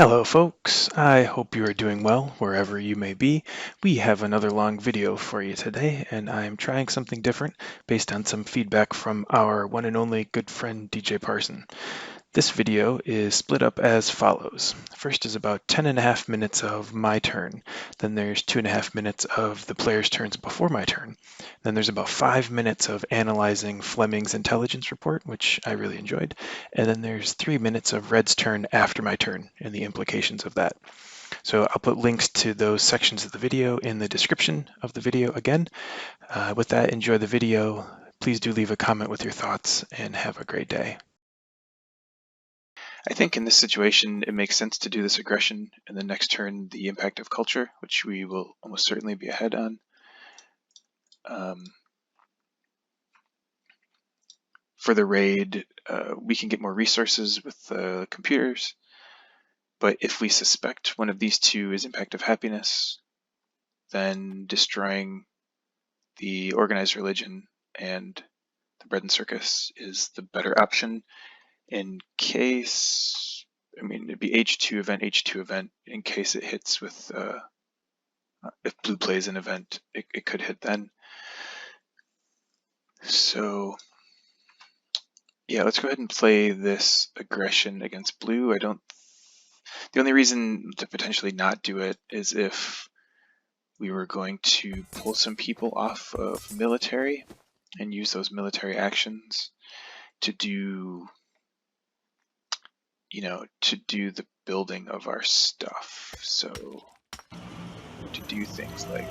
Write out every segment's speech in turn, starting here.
Hello folks, I hope you are doing well wherever you may be. We have another long video for you today, and I'm trying something different based on some feedback from our one and only good friend DJ Parson. This video is split up as follows. First is about 10.5 minutes of my turn, then there's 2.5 minutes of the player's turns before my turn, then there's about 5 minutes of analyzing Fleming's intelligence report, which I really enjoyed, and then there's 3 minutes of Red's turn after my turn and the implications of that. So I'll put links to those sections of the video in the description of the video again. With that, enjoy the video. Please do leave a comment with your thoughts and have a great day. I think in this situation, it makes sense to do this aggression, and then next turn, the impact of culture, which we will almost certainly be ahead on. For the raid, we can get more resources with the computers, but if we suspect one of these two is impact of happiness, then destroying the organized religion and the bread and circus is the better option in case, I mean, it'd be H2 event, in case it hits with, if blue plays an event, it could hit then. So yeah, let's go ahead and play this aggression against blue. The only reason to potentially not do it is if we were going to pull some people off of military and use those military actions to do, to do the building of our stuff. So to do things like,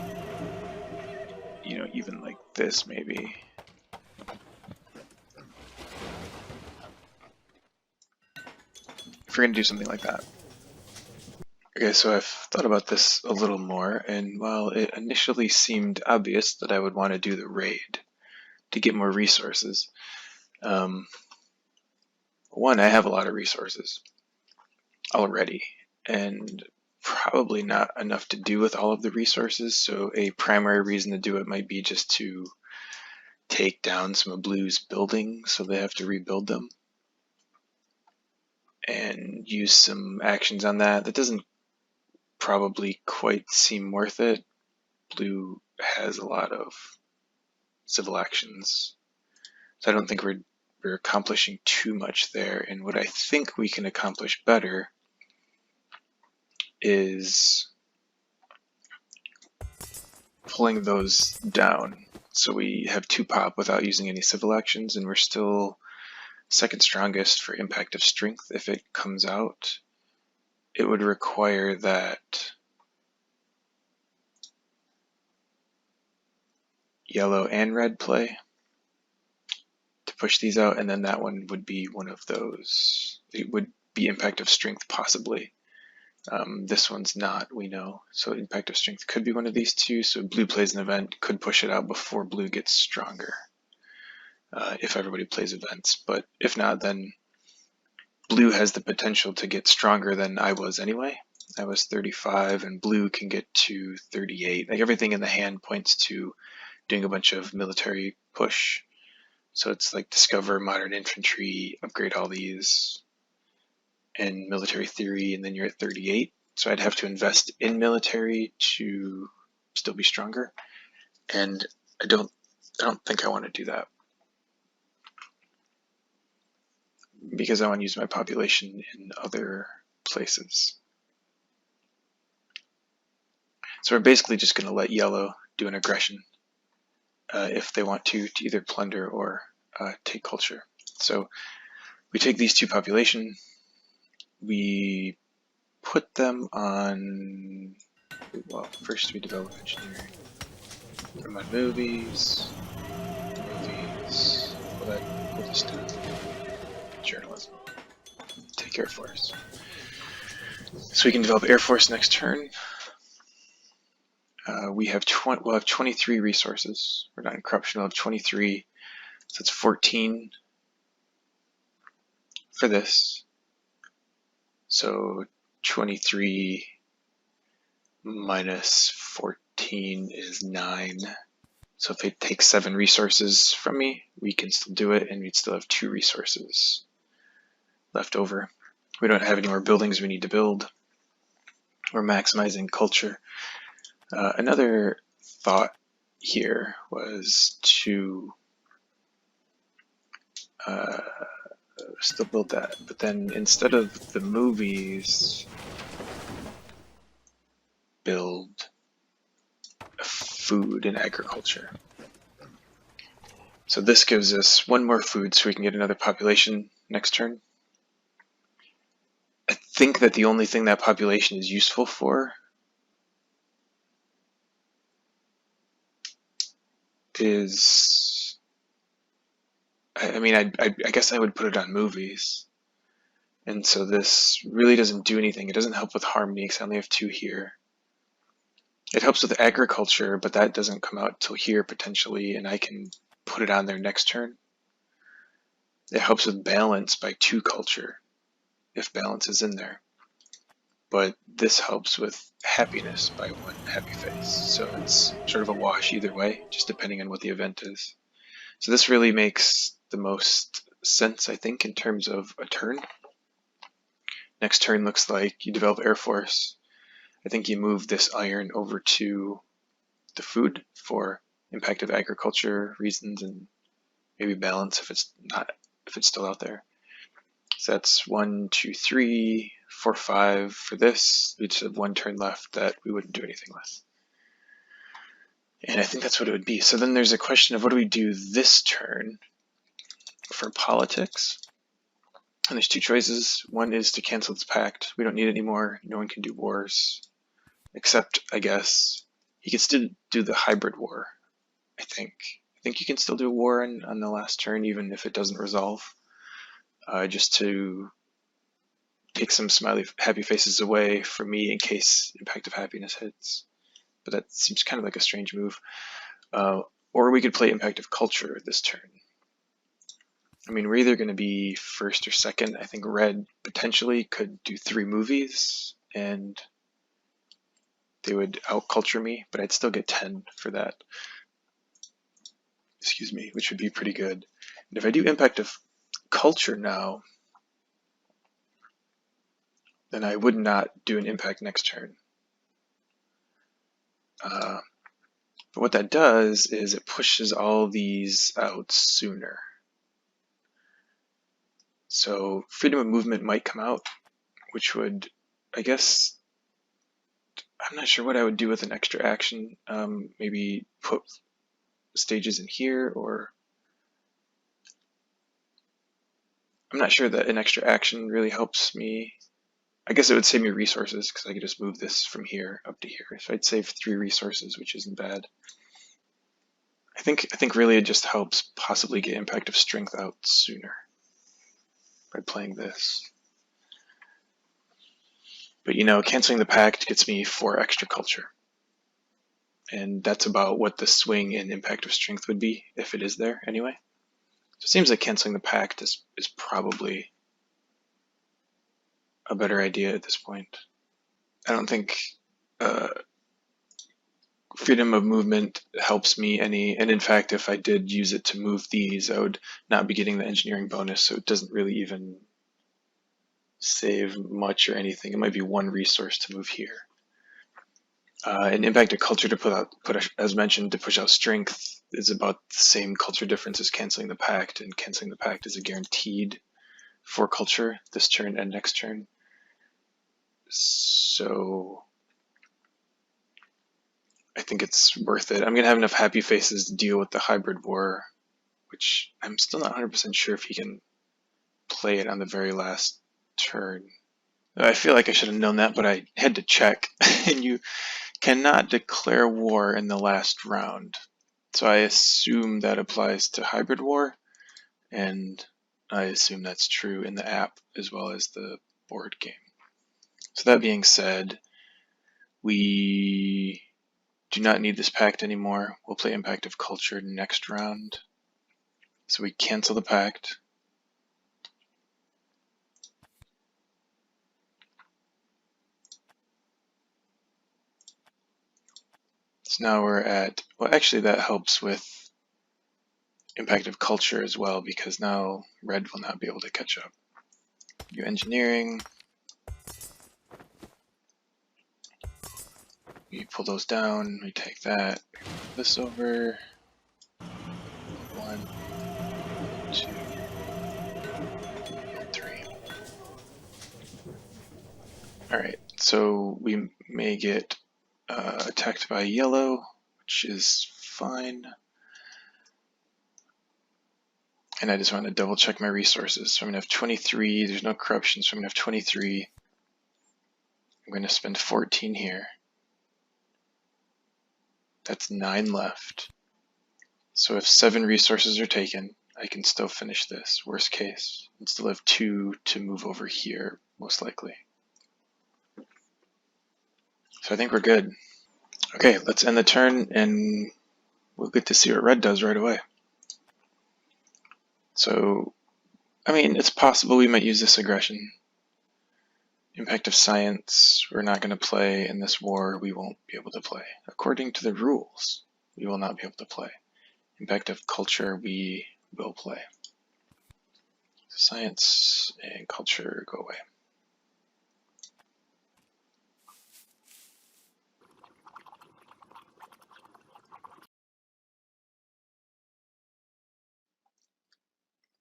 even like this maybe. If we're gonna do something like that. Okay, so I've thought about this a little more, and while it initially seemed obvious that I would want to do the raid to get more resources, one, I have a lot of resources already, and probably not enough to do with all of the resources, so a primary reason to do it might be just to take down some of Blue's buildings so they have to rebuild them, and use some actions on that. That doesn't probably quite seem worth it. Blue has a lot of civil actions, so I don't think we're accomplishing too much there. And what I think we can accomplish better is pulling those down. So we have 2 pop without using any civil actions, and we're still second strongest for impact of strength. If it comes out, it would require that yellow and red play to push these out, and then that one would be one of those. It would be impact of strength possibly. This one's not, we know. So impact of strength could be one of these two. So blue plays an event, could push it out before blue gets stronger. If everybody plays events, but if not, then blue has the potential to get stronger than I was anyway. I was 35 and blue can get to 38. Like everything in the hand points to doing a bunch of military push. So it's like discover modern infantry, upgrade all these, and military theory, and then you're at 38. So I'd have to invest in military to still be stronger. And I don't think I want to do that, because I want to use my population in other places. So we're basically just going to let yellow do an aggression if they want to either plunder or take culture. So we take these 2 population, we put them on, well, first we develop engineering, put them on movies, all that cool stuff, journalism, take Air Force. So we can develop Air Force next turn. We'll have 23 resources. We're not in corruption, we'll have 23, so it's 14 for this. So 23 minus 14 is 9. So if it takes 7 resources from me, we can still do it, and we'd still have 2 resources left over. We don't have any more buildings we need to build. we're maximizing culture. Another thought here was to still build that, but then instead of the movies, build food and agriculture. So this gives us one more food so we can get another population next turn. I think that the only thing that population is useful for is, I mean, I guess I would put it on movies. And so this really doesn't do anything. It doesn't help with harmony because I only have 2 here. It helps with agriculture, but that doesn't come out till here potentially, and I can put it on there next turn. It helps with balance by 2 culture, if balance is in there. But this helps with happiness by 1 happy face. So it's sort of a wash either way, just depending on what the event is. So this really makes the most sense, I think, in terms of a turn. Next turn looks like you develop Air Force. I think you move this iron over to the food for impact of agriculture reasons and maybe balance if it's still out there. So that's 1, 2, 3, 4, 5 for this. We just have 1 turn left that we wouldn't do anything with. And I think that's what it would be. So then there's a question of what do we do this turn for politics? And there's 2 choices. One is to cancel this pact. We don't need it anymore. No one can do wars. Except, I guess, he could still do the hybrid war, I think. I think you can still do a war on the last turn, even if it doesn't resolve. Just to take some smiley happy faces away from me in case impact of happiness hits. But that seems kind of like a strange move. Or we could play impact of culture this turn. I mean, we're either going to be first or second. I think red potentially could do 3 movies and they would out-culture me, but I'd still get 10 for that. Excuse me, which would be pretty good. And if I do impact of culture now, then I would not do an impact next turn. But what that does is it pushes all these out sooner. So freedom of movement might come out, which would, I guess, I'm not sure what I would do with an extra action. Maybe put stages in here, or I'm not sure that an extra action really helps me. I guess it would save me resources because I could just move this from here up to here. So I'd save 3 resources, which isn't bad. I think really it just helps possibly get impact of strength out sooner by playing this. But you know, canceling the pact gets me 4 extra culture. And that's about what the swing in impact of strength would be, if it is there anyway. So it seems like canceling the pact is probably a better idea at this point. I don't think freedom of movement helps me any, and in fact, if I did use it to move these, I would not be getting the engineering bonus, so it doesn't really even save much or anything. It might be 1 resource to move here. And impact of culture to as mentioned, to push out strength is about the same culture difference as canceling the pact, and canceling the pact is a guaranteed for culture this turn and next turn. So I think it's worth it. I'm going to have enough happy faces to deal with the hybrid war, which I'm still not 100% sure if he can play it on the very last turn. I feel like I should have known that, but I had to check. And you cannot declare war in the last round. So I assume that applies to hybrid war, and I assume that's true in the app as well as the board game. So that being said, we do not need this pact anymore. We'll play Impact of Culture next round. So we cancel the pact. So now we're at, well, actually that helps with Impact of Culture as well, because now red will not be able to catch up. New engineering. We pull those down, we take that, we move this over. 1, 2, 3. Alright, so we may get attacked by yellow, which is fine. And I just want to double check my resources. So I'm going to have 23, there's no corruption, so I'm going to have 23. I'm going to spend 14 here. That's 9 left. So if 7 resources are taken, I can still finish this, worst case, and still have 2 to move over here, most likely. So I think we're good. Okay, let's end the turn and we'll get to see what red does right away. So, I mean, it's possible we might use this aggression. Impact of science, we're not going to play. In this war, we won't be able to play. According to the rules, we will not be able to play. Impact of culture, we will play. Science and culture go away.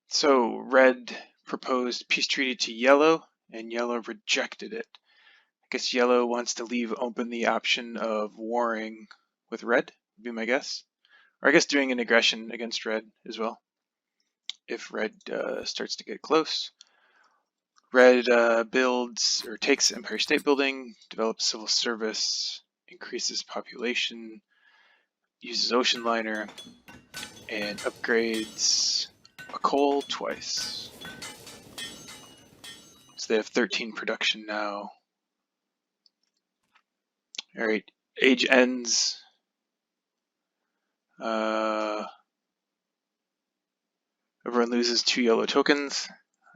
So red proposed peace treaty to yellow, and yellow rejected it. I guess yellow wants to leave open the option of warring with red, would be my guess. Or I guess doing an aggression against red as well, if red starts to get close. Red builds or takes Empire State Building, develops civil service, increases population, uses ocean liner, and upgrades a coal twice. So they have 13 production now. Alright, age ends. Everyone loses 2 yellow tokens.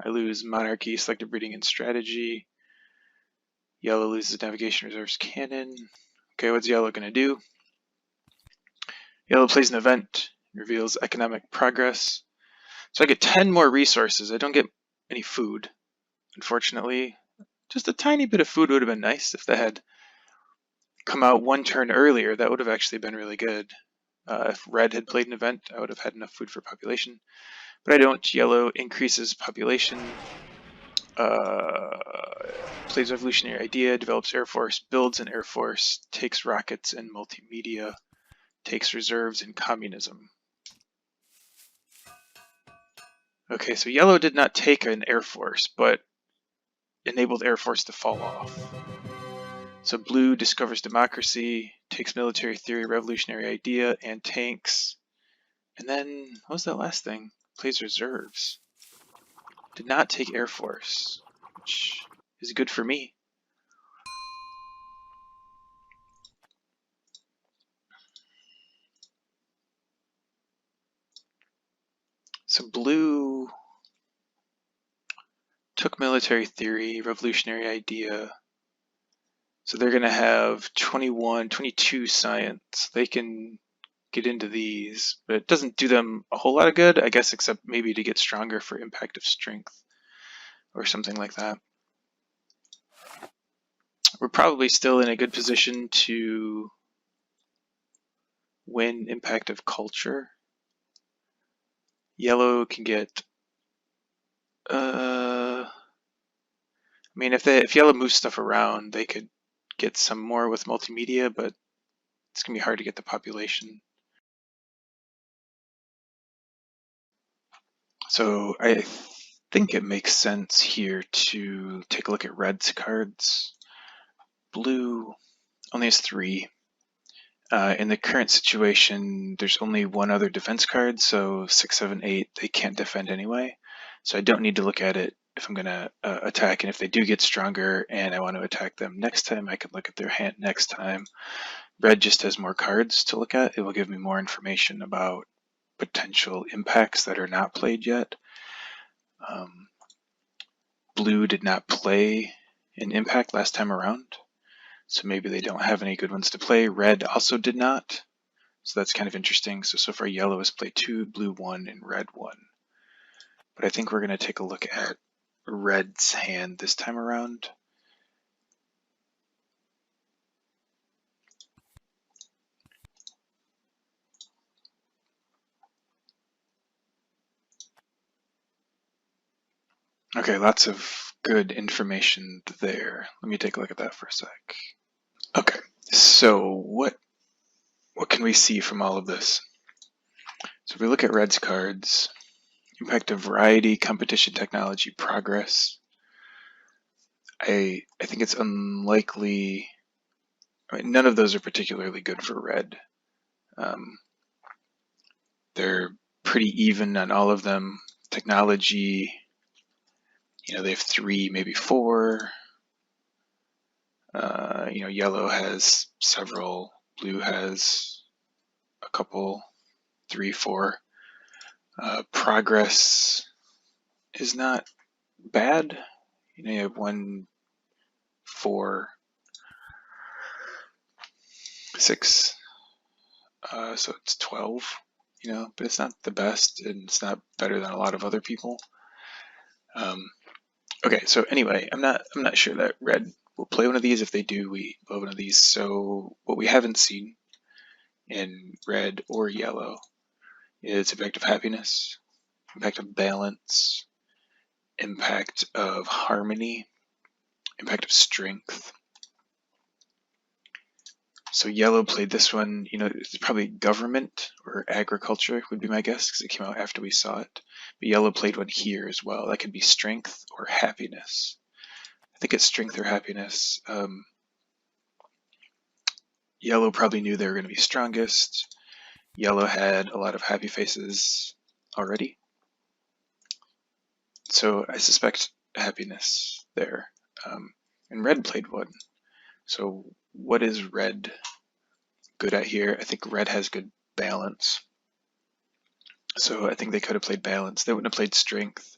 I lose monarchy, selective breeding, and strategy. Yellow loses navigation, reserves, cannon. Okay, what's yellow going to do? Yellow plays an event, reveals economic progress. So I get 10 more resources. I don't get any food, unfortunately. Just a tiny bit of food would have been nice if that had come out 1 turn earlier. That would have actually been really good. If red had played an event, I would have had enough food for population. But I don't. Yellow increases population, plays revolutionary idea, develops air force, builds an air force, takes rockets and multimedia, takes reserves and communism. Okay, so yellow did not take an air force, but enabled air force to fall off. So blue discovers democracy, takes military theory, revolutionary idea, and tanks. And then, what was that last thing? Plays reserves. Did not take air force, which is good for me. So blue took military theory, revolutionary idea. So they're going to have 21, 22 science. They can get into these, but it doesn't do them a whole lot of good, I guess, except maybe to get stronger for impact of strength or something like that. We're probably still in a good position to win impact of culture. Yellow can get I mean, if yellow moves stuff around, they could get some more with multimedia, but it's gonna be hard to get the population. So I think it makes sense here to take a look at red's cards. Blue only has 3. In the current situation, there's only 1 other defense card, so 6, 7, 8, they can't defend anyway. So I don't need to look at it if I'm going to attack, and if they do get stronger and I want to attack them next time, I can look at their hand next time. Red just has more cards to look at. It will give me more information about potential impacts that are not played yet. Blue did not play an impact last time around, so maybe they don't have any good ones to play. Red also did not, so that's kind of interesting. So far yellow has played 2, blue 1, and red 1. But I think we're going to take a look at red's hand this time around. Okay, lots of good information there. Let me take a look at that for a sec. Okay, so what can we see from all of this? So if we look at Red's cards, impact of variety, competition, technology, progress. I think it's unlikely. I mean, none of those are particularly good for Red. They're pretty even on all of them. Technology, they have 3, maybe 4. Yellow has several. Blue has a couple, 3, 4. Progress is not bad. You have 1, 4, 6. So it's 12. But it's not the best, and it's not better than a lot of other people. Okay, so anyway, I'm not sure that Red will play one of these. If they do, we blow one of these. So what we haven't seen in Red or Yellow is impact of happiness, impact of balance, impact of harmony, impact of strength. So Yellow played this one, it's probably government or agriculture would be my guess, because it came out after we saw it. But Yellow played one here as well. That could be strength or happiness. I think it's strength or happiness. Yellow probably knew they were going to be strongest. Yellow had a lot of happy faces already. So I suspect happiness there. And Red played one. So what is Red good at here? I think Red has good balance. So I think they could have played balance. They wouldn't have played strength.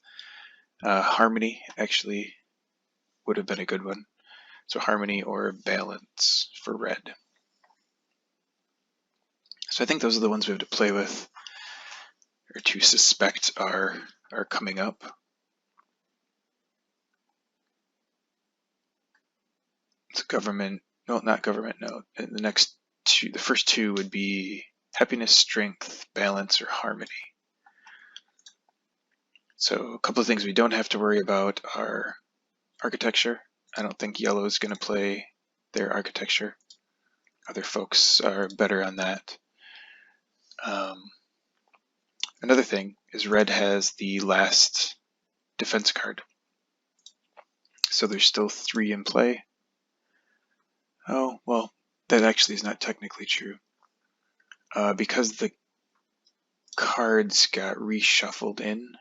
Harmony actually would have been a good one. So harmony or balance for Red. So I think those are the ones we have to play with, or to suspect are coming up. It's government. No, not government. No, the next two, the first two would be happiness, strength, balance, or harmony. So a couple of things we don't have to worry about are architecture. I don't think Yellow is going to play their architecture. Other folks are better on that. Another thing is Red has the last defense card. So there's still 3 in play. Oh, well, that actually is not technically true. Because the cards got reshuffled in.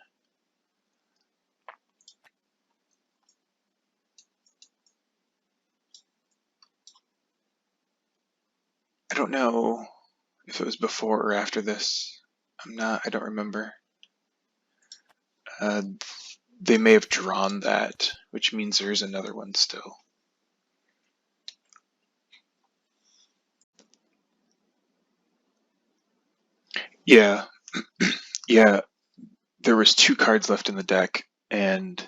I don't know if it was before or after this. I don't remember. They may have drawn that, which means there's another one still. Yeah, yeah, there was 2 cards left in the deck, and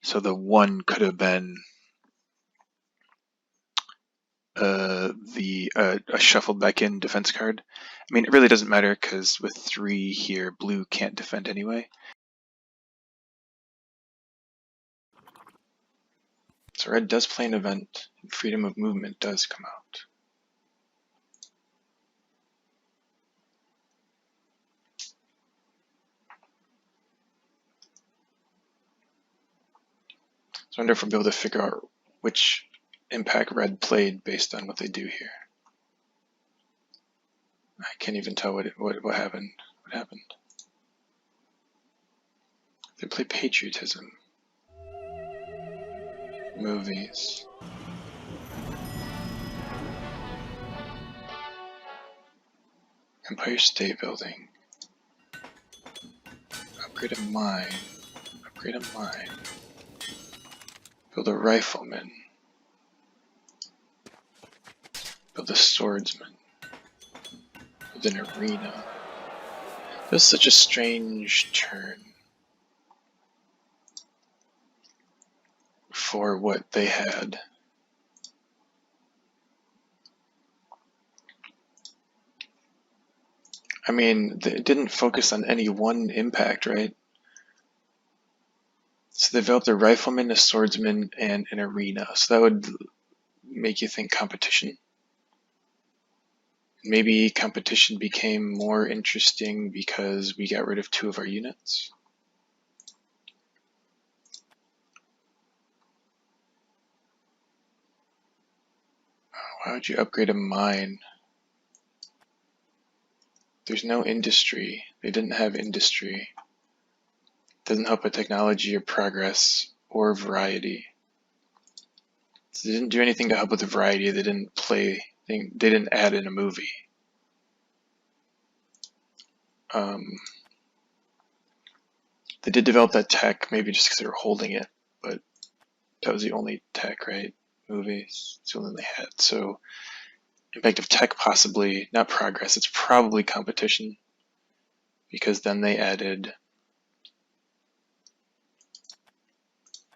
so the one could have been a shuffled back in defense card. I mean, it really doesn't matter because with 3 here, blue can't defend anyway. So red does play an event, and freedom of movement does come out. So I wonder if we'll be able to figure out which impact red played based on what they do here. I can't even tell what happened. What happened? They play patriotism. Movies. Empire State Building. Upgrade a mine. Upgrade a mine. Build a rifleman. Build a swordsman. Build an arena. That was such a strange turn for what they had. I mean, it didn't focus on any one impact, right? So they developed a rifleman, a swordsman, and an arena. So that would make you think competition. Maybe competition became more interesting because we got rid of 2 of our units. Why would you upgrade a mine? There's no industry. They didn't have industry. Doesn't help with technology or progress or variety. So they didn't do anything to help with the variety. They didn't add in a movie. They did develop that tech, maybe just because they were holding it, but that was the only tech, right? Movies, it's the only thing they had. So impact of tech, possibly, not progress, it's probably competition, because then they added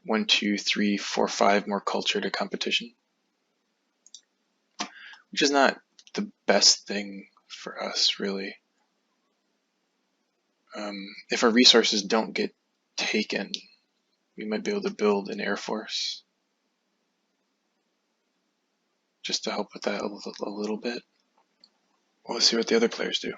1, 2, 3, 4, 5 more culture to competition, which is not the best thing for us, really. If our resources don't get taken, we might be able to build an air force just to help with that a little bit. Well, let's see what the other players do.